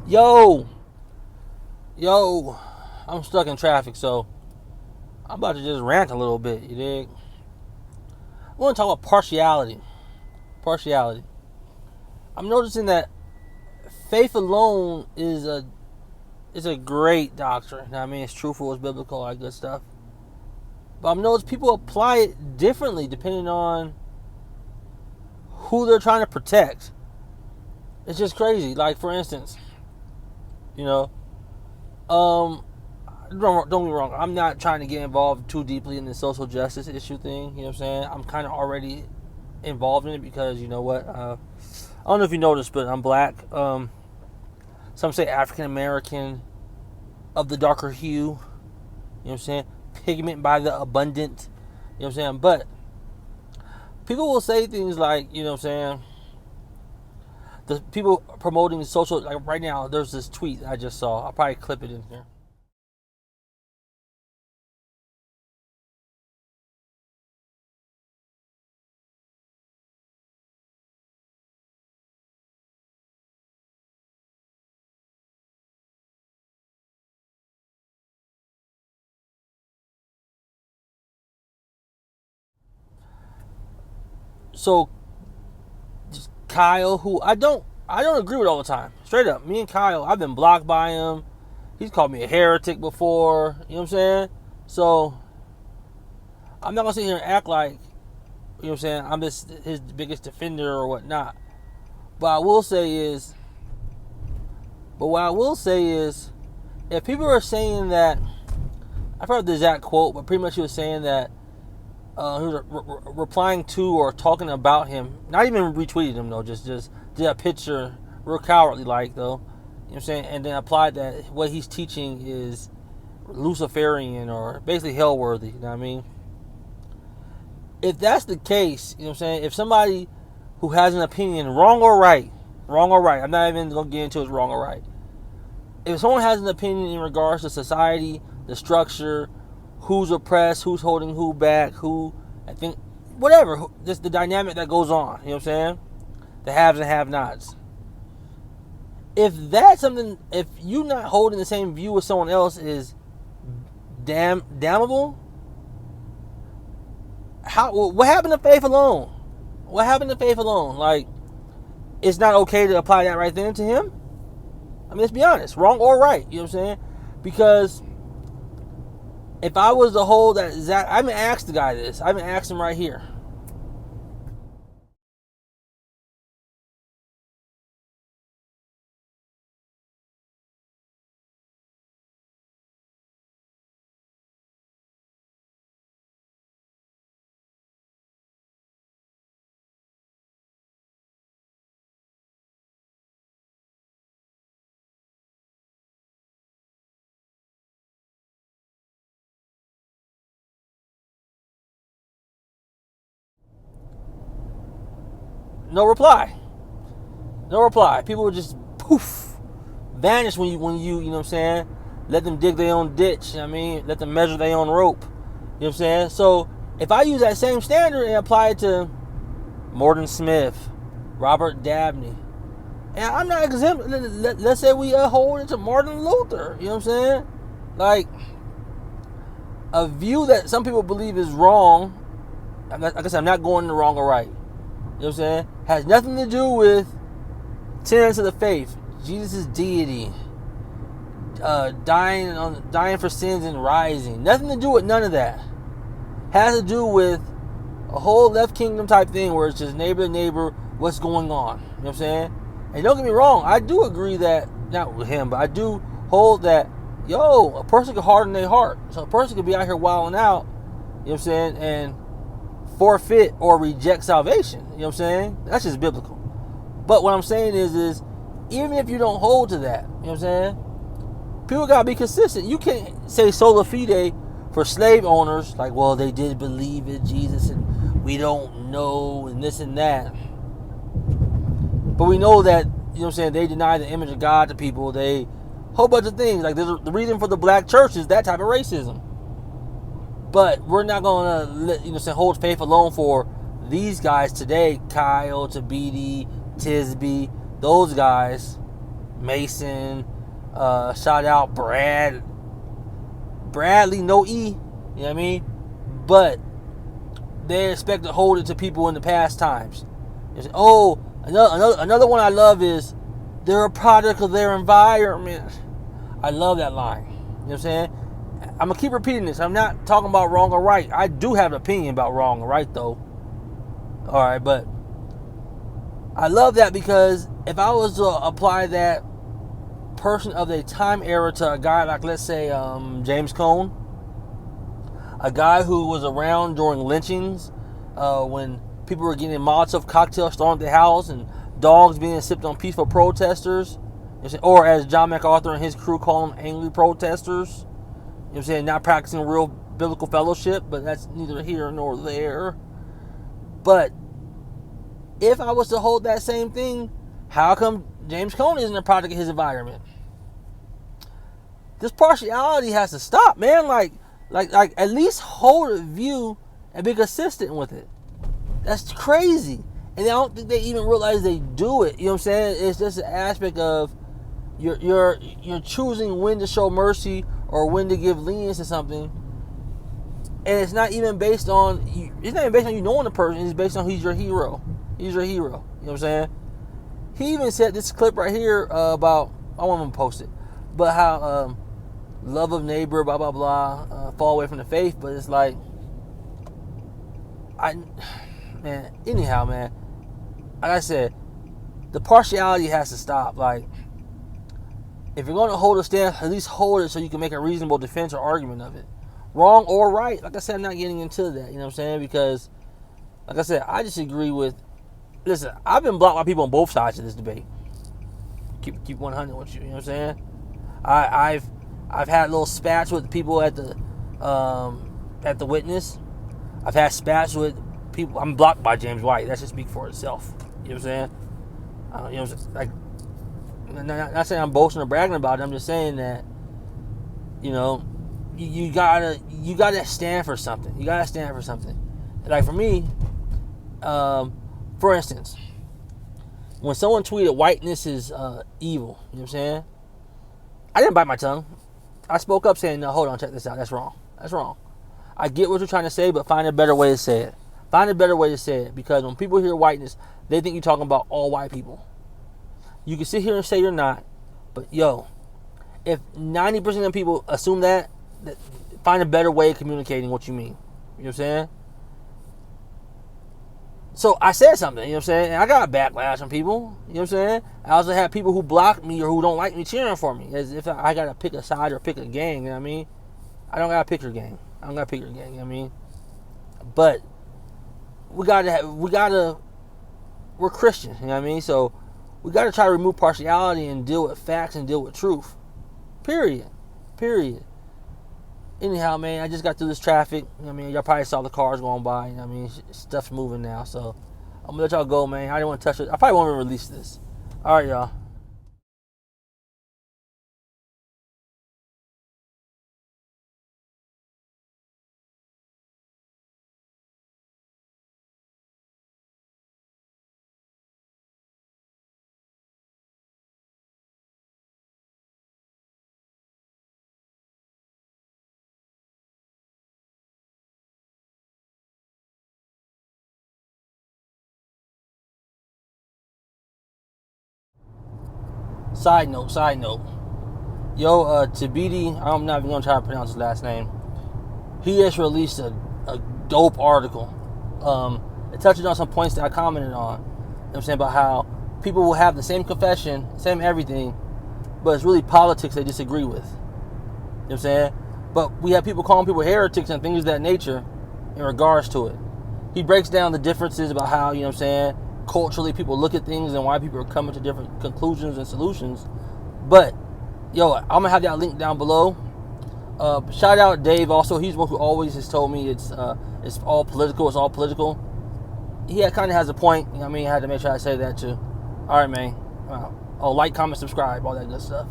Yo, yo, I'm stuck in traffic, so I'm about to just rant a little bit, you dig? I want to talk about partiality. Partiality. I'm noticing that faith alone is a great doctrine. I mean, it's truthful, it's biblical, all that good stuff. But I'm noticing people apply it differently depending on who they're trying to protect. It's just crazy. Like, for instance, you know, don't get me wrong. I'm not trying to get involved too deeply in the social justice issue thing. You know what I'm saying? I'm kind of already involved in it because you know what? I don't know if you noticed, but I'm black. Some say African American, of the darker hue. You know what I'm saying? Pigment by the abundant. You know what I'm saying? But people will say things like, you know what I'm saying? The people promoting social, like right now, there's this tweet I just saw. I'll probably clip it in here. So Kyle, who I don't agree with all the time. Straight up, me and Kyle, I've been blocked by him. He's called me a heretic before. You know what I'm saying? So I'm not gonna sit here and act like, you know what I'm saying, I'm just his biggest defender or whatnot. But I will say is, what I will say is, if people are saying that, I've heard the exact quote, but pretty much he was saying that he was replying to or talking about him, not even retweeted him though, just did a picture, real cowardly like though, you know what I'm saying, and then applied that what he's teaching is Luciferian or basically hell worthy, you know what I mean? If that's the case, you know what I'm saying, if somebody who has an opinion, wrong or right, I'm not even going to get into it's wrong or right. If someone has an opinion in regards to society, the structure, who's oppressed, who's holding who back, who, I think, whatever, just the dynamic that goes on, you know what I'm saying? The haves and have-nots. If that's something, if you not holding the same view as someone else is damnable, what happened to faith alone? What happened to faith alone? Like, it's not okay to apply that right then to him? I mean, let's be honest, wrong or right, you know what I'm saying? Because if I was to hold that exact, I haven't asked the guy this. I haven't asked him right here. No reply. No reply. People would just poof, vanish when you know what I'm saying, let them dig their own ditch, you know what I mean? Let them measure their own rope. You know what I'm saying? So if I use that same standard and apply it to Morton Smith, Robert Dabney, and I'm not exempt, let's say we hold it to Martin Luther, you know what I'm saying? Like, a view that some people believe is wrong, like I said, I'm not going the wrong or right. You know what I'm saying? Has nothing to do with tenets of the faith. Jesus' deity. Dying for sins and rising. Nothing to do with none of that. Has to do with a whole left kingdom type thing where it's just neighbor to neighbor, what's going on. You know what I'm saying? And don't get me wrong, I do agree that, not with him, but I do hold that, a person can harden their heart. So a person could be out here wilding out, you know what I'm saying, and forfeit or reject salvation. You know what I'm saying? That's just biblical. But what I'm saying is even if you don't hold to that, you know what I'm saying? People gotta be consistent. You can't say sola fide for slave owners, like, well, they did believe in Jesus and we don't know and this and that. But we know that, you know what I'm saying, they deny the image of God to people. They, whole bunch of things. Like, the reason for the black church is that type of racism. But we're not gonna hold faith alone for these guys today, Kyle, Thabiti, Tisby, those guys. Mason, shout out Bradley, no E, you know what I mean? But they expect to hold it to people in the past times. Say, oh, another one I love is they're a product of their environment. I love that line. You know what I'm saying? I'm going to keep repeating this. I'm not talking about wrong or right. I do have an opinion about wrong or right, though. All right, but I love that because if I was to apply that person of the time era to a guy like, let's say, James Cone, a guy who was around during lynchings, when people were getting Molotov cocktails thrown at the house and dogs being sipped on peaceful protesters, or as John MacArthur and his crew call them, angry protesters. You know what I'm saying? Not practicing real biblical fellowship, but that's neither here nor there. But if I was to hold that same thing, how come James Cone isn't a product of his environment? This partiality has to stop, man. Like at least hold a view and be consistent with it. That's crazy. And I don't think they even realize they do it. You know what I'm saying? It's just an aspect of you're choosing when to show mercy or when to give lenience to something. And it's not even based on you knowing the person. It's based on he's your hero. He's your hero. You know what I'm saying? He even said this clip right here about, I won't even post it, but how love of neighbor, blah, blah, blah, fall away from the faith. But it's like, anyhow, man, like I said, the partiality has to stop. Like, if you're going to hold a stance, at least hold it so you can make a reasonable defense or argument of it. Wrong or right. Like I said, I'm not getting into that, you know what I'm saying? Because, like I said, I disagree with, listen, I've been blocked by people on both sides of this debate. Keep 100 with you, you know what I'm saying? I've had little spats with people at the Witness. I've had spats with people. I'm blocked by James White. That should speak for itself. You know what I'm saying? You know, like, not saying I'm boasting or bragging about it. I'm just saying that, you know, you gotta stand for something. You gotta stand for something. Like for me, for instance, when someone tweeted whiteness is evil, you know what I'm saying? I didn't bite my tongue. I spoke up saying, no, hold on, check this out. That's wrong. That's wrong. I get what you're trying to say, but find a better way to say it. Find a better way to say it. Because when people hear whiteness, they think you're talking about all white people. You can sit here and say you're not, but yo, if 90% of people assume that, find a better way of communicating what you mean. You know what I'm saying? So I said something, you know what I'm saying? And I got a backlash from people, you know what I'm saying? I also have people who block me or who don't like me cheering for me. As if I got to pick a side or pick a gang, you know what I mean? I don't got to pick your gang. I don't got to pick your gang, you know what I mean? But we're Christians, you know what I mean? So we got to try to remove partiality and deal with facts and deal with truth. Period. Anyhow, man, I just got through this traffic. You know what I mean? Y'all probably saw the cars going by. You know what I mean? Stuff's moving now. So I'm going to let y'all go, man. I didn't want to touch it. I probably won't even release this. All right, y'all. Side note. Yo, Thabiti, I'm not even going to try to pronounce his last name. He just released a dope article. It touches on some points that I commented on. You know what I'm saying? About how people will have the same confession, same everything, but it's really politics they disagree with. You know what I'm saying? But we have people calling people heretics and things of that nature in regards to it. He breaks down the differences about how, you know what I'm saying, culturally people look at things and why people are coming to different conclusions and solutions. But yo, I'm gonna have that link down below. Shout out Dave also. He's one who always has told me it's all political. He kind of has a point, you know what I mean? I had to make sure I say that too. All right, man. Like, comment, subscribe, all that good stuff.